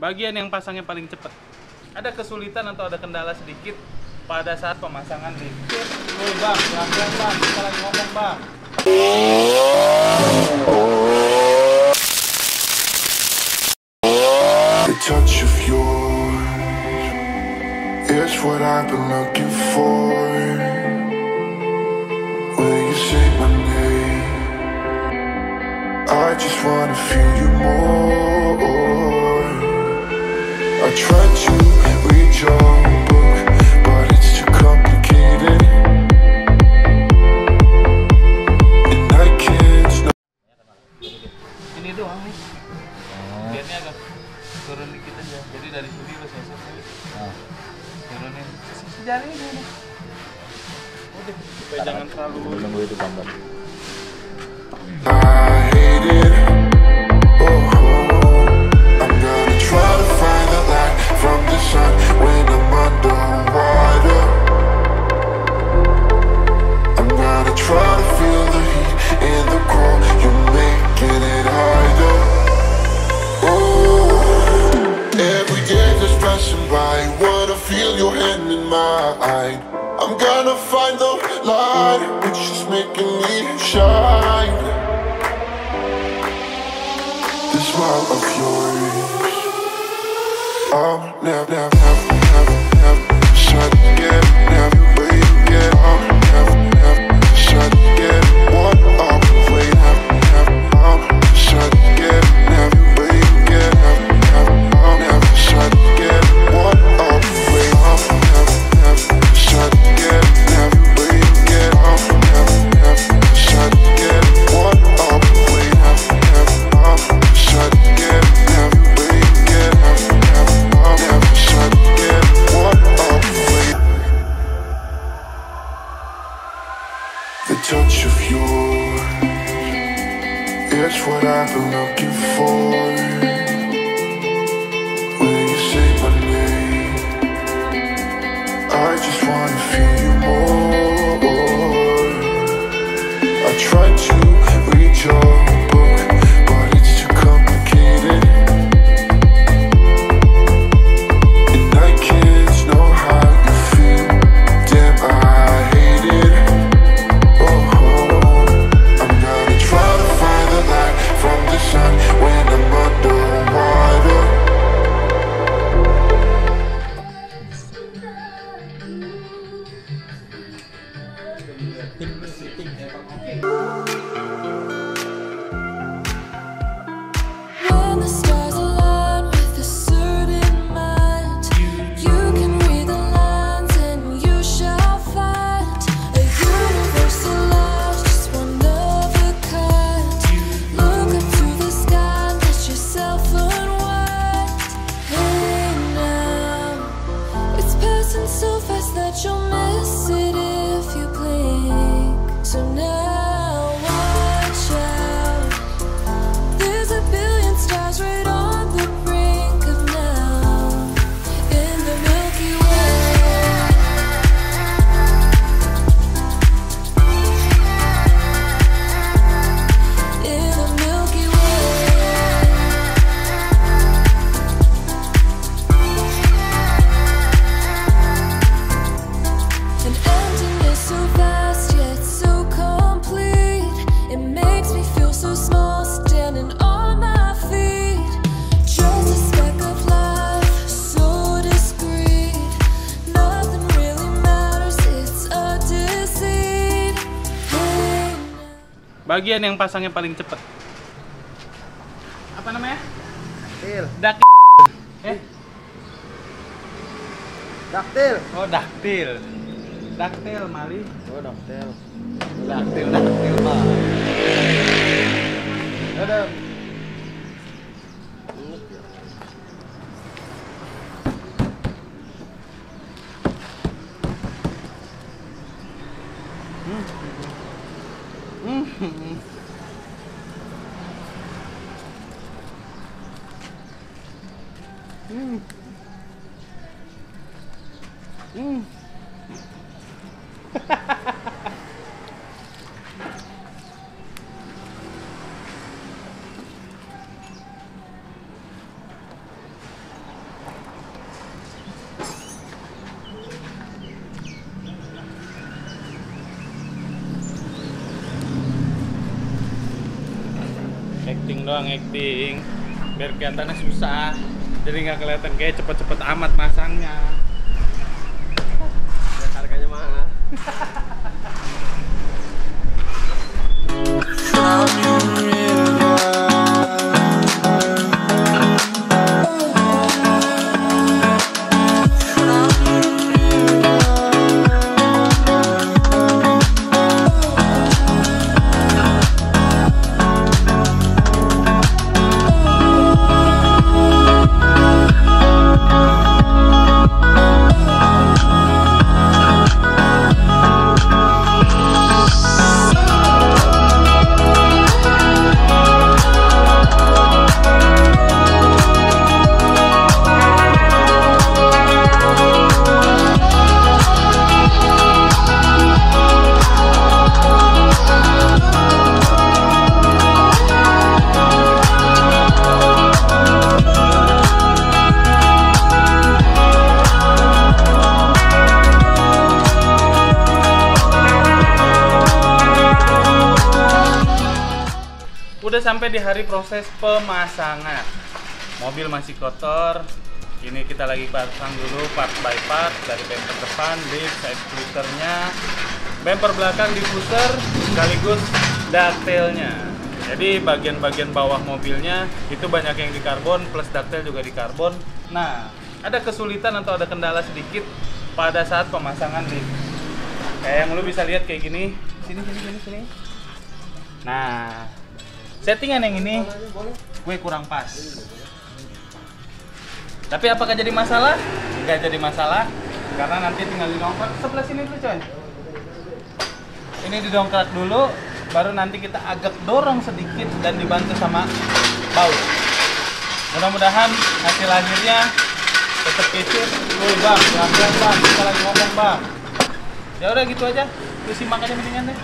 Bagian yang pasangnya paling cepat. Ada kesulitan atau ada kendala sedikit pada saat pemasangan listrik. Woi bang, pelan-pelan bang, kita lagi ngomong bang. The touch of yours is what I've been looking for. Will you say my name? I just wanna feel you more. I tried to read your book, but it's too complicated, and I can't stop. Ini doang nih. Biarnya agak turun dikit aja. Jadi dari sini ke sini. Turunin. Sejari ini. Udah, supaya jangan terlalu nunggu itu gambar. I hate it. I'm gonna try to find the light from the sun when I'm underwater. I'm gonna try to feel the heat in the cold. You're making it harder. Every day just passing by, wanna feel your hand in mine. I'm gonna find the light, which is making me shine. The smile of yours, I'll never shut again, never wait again. I'll never shut again. What are we waiting? I'll shut again, never wait again. I'll never shut again. What are we waiting? I'll never shut again, never wait again. I'll never shut again. What are we waiting? I'll shut again, never wait again. I'll never shut again. What are we waiting? The touch of yours is what I've been looking for. Will you say my name? I just wanna feel you more. I tried to read your book, but it's too complicated, and I can't know how you feel. Damn, I hate it. I'm gonna try to find the light from the sun when I'm underwater. When the stars align with a certain mind, you can read the lines and you shall find a universal love, just one of a kind. Look up to the sky, let yourself unwind. Hey now, it's passing so fast that you'll miss it if you blink. So now watch out. There's a billion stars right on the brink of now in the Milky Way. In the Milky Way. An emptiness so vast yet so complete. It makes me feel so small standing on my feet. Just a speck of life, so discreet. Nothing really matters, it's a deceit. Hey now. Bagian yang pasangnya paling cepat. Apa namanya? Daktil. Daktil. Oh, daktil. Daktil, Mali. Oh, daktil. Daktil, Pak. Ada. doang acting biar kelihatannya susah, jadi nggak kelihatan kayak cepet-cepet amat masangnya. Dan harganya mahal. Udah sampai di hari proses pemasangan. Mobil masih kotor. Ini kita lagi pasang dulu part by part, dari bumper depan, disk, side splitternya, bumper belakang, diffuser, sekaligus dovetailnya. Jadi bagian-bagian bawah mobilnya itu banyak yang di karbon, plus dovetail juga di karbon. Nah, ada kesulitan atau ada kendala sedikit pada saat pemasangan disk. Kayak yang lu bisa lihat kayak gini. Sini. Nah, settingan yang ini gue kurang pas. Tapi apakah jadi masalah? Nggak jadi masalah, karena nanti tinggal didongkrak sebelah sini dulu coy. Ini didongkrak dulu, baru nanti kita agak dorong sedikit dan dibantu sama baut. Mudah-mudahan hasil akhirnya tetap kece. Woi bang, pelan-pelan bang, kita lagi ngomong bang. Ya udah gitu aja, lu simak aja mendingan deh.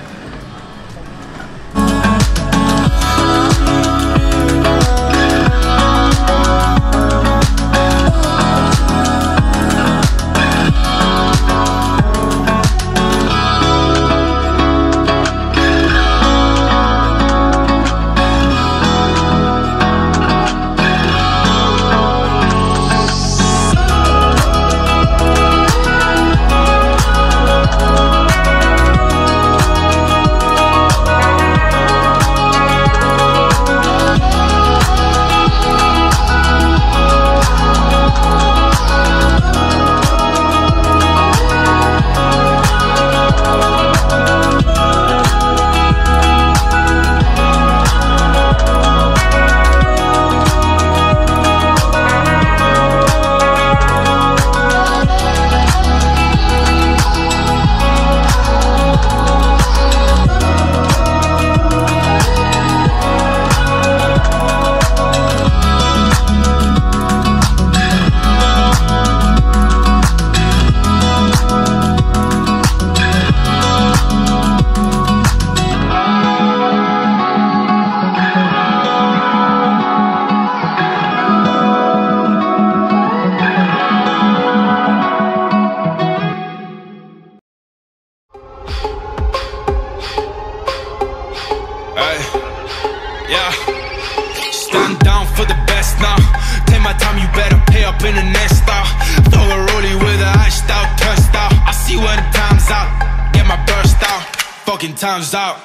up in the next stop. Throw a rollie with a iced out turnstile. I see where the time's out. Get my burst out. Fucking time's out.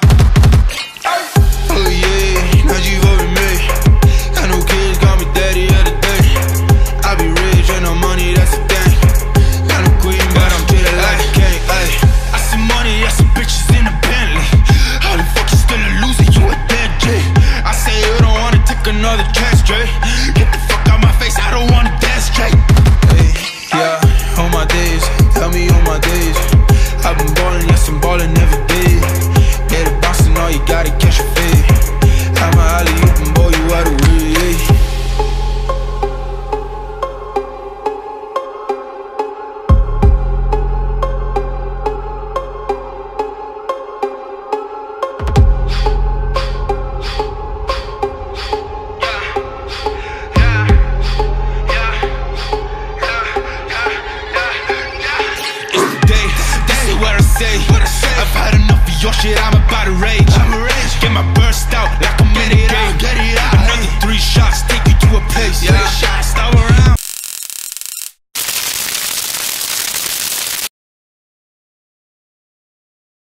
Oh yeah, now you over me. Got no kids, got me daddy of the day. I be rich and no money, that's the thing. Got no queen, but I'm treated like a king. I see money, I see bitches in a Bentley. How the fuck you still a loser? You a dead J. I say you don't wanna take another chance, Dre. Get the fuck out my face, I don't wanna dance straight. Hey, yeah, on my days, tell me on my days. I've been ballin', yes I'm ballin' every day. Get a box and all you gotta catch a fade. I'm a alley, you can boy you out of way. I've had enough of your shit, I'm about to rage. Get my burst out like